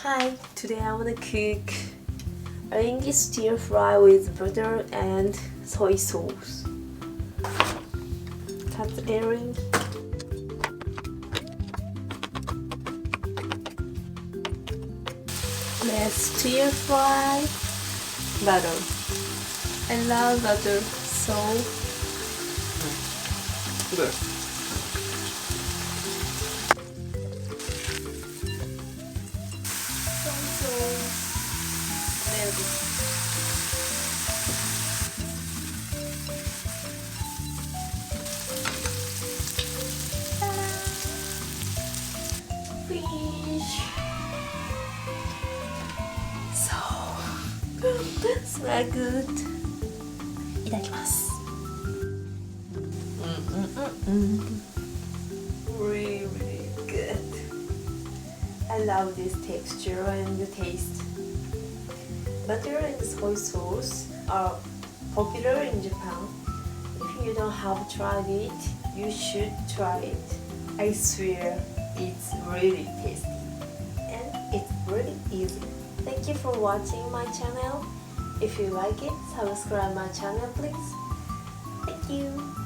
Hi, today I want to cook eringi stir fry with butter and soy sauce. Cut the eringi. Let's stir fry butter. I love butter so good. soy sauce. Ready. Fish. So smell good. いただきます。Really good. I love this texture and the taste. Butter and soy sauce are popular in Japan. If you don't have tried it, you should try it. I swear it's really tasty and it's really easy. Thank you for watching my channel. If you like it, subscribe my channel please. Thank you.